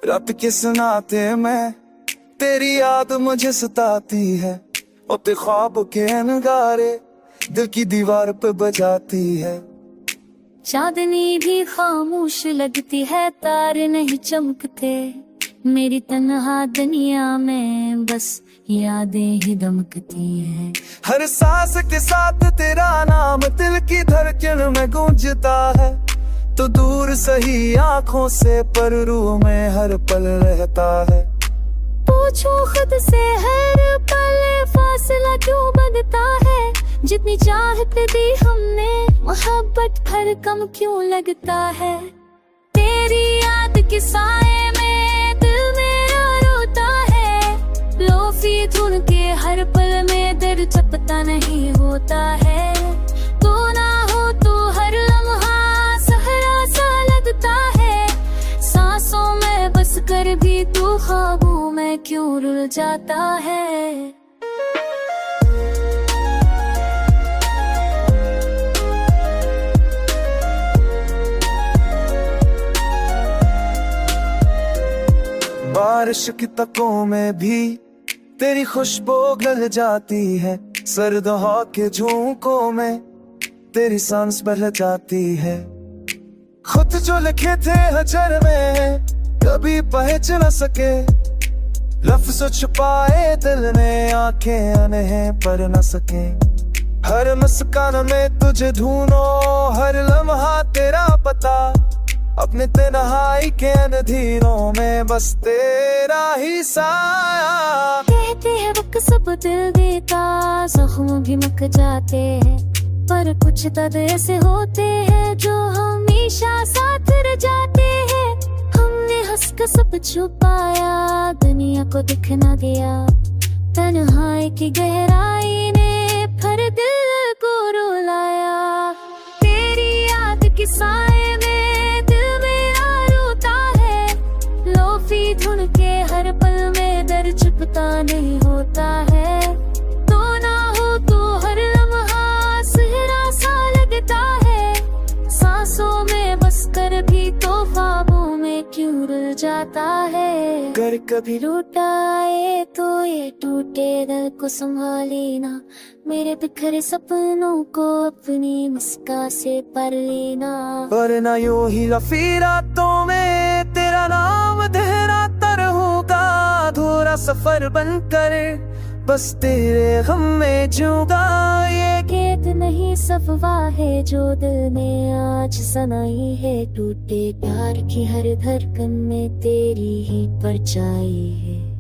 रात के सुनाते में तेरी याद मुझे सताती है। अपने ख्वाब के नगारे दिल की दीवार पे बजाती है। चांदनी भी खामोश लगती है, तारे नहीं चमकते। मेरी तन्हा दुनिया में बस यादें ही दमकती हैं। हर सांस के साथ तेरा नाम दिल की धड़कन में गूंजता है। तो दूर सही आंखों से पर रूह में हर पल रहता है। पूछो खुद से हर पल फासला क्यों बनता है। जितनी चाहत दी हमने मोहब्बत भर कम क्यों लगता है। तेरी याद के साए में दिल मेरा रोता है। लोफी धुन के हर पल में दर्द चपता नहीं होता है। तू ना हो तो हर लम्हा सहरा सा लगता है। सांसों में बस कर भी तू ख्वाबों में क्यों रुल जाता है। बारिश की तकों में भी तेरी खुशबू गल जाती है। सर्द हवा के झोंकों में तेरी सांस बह जाती है। खुद जो लिखे थे हजर में कभी पहच न सके। लफ्ज़ छुपाए दिल ने आंखें अनहें पर न सके। हर मुस्कान में तुझे ढूंढो, हर लम्हा तेरा पता। अपने तन्हाई के अंधेरों में बस तेरा ही साया। कहते हैं वक्त सब दिल देता, जख्म भी मक जाते हैं। पर कुछ दर्द ऐसे होते हैं जो हमेशा साथ रह जाते हैं। हमने हंस कर सब छुपाया, दुनिया को दिख न दिया। तन्हाई की गहराई ने फिर दिल को रुलाया। तेरी याद के साए में धुन के हर पल में दर्द छुपता नहीं होता है। तो ना हो तो हर लम्हा सहरा सा लगता है। सांसों में बस कर भी तो ख्वाबों में क्यों रुल जाता है। कर कभी लुटाए तो ये टूटे दिल को संभाली ना। मेरे बिखरे सपनों को अपनी मुस्कान से पर लेना। पर ना यूं ही रफी रातों में तेरा नाम दोहराता रहूंगा। अधूरा सफर बनकर बस तेरे गम में जीऊंगा। ये गीत नहीं सफवा है जो दिल ने आज सुनाई है। टूटे प्यार की हर धड़कन में तेरी ही परछाई है।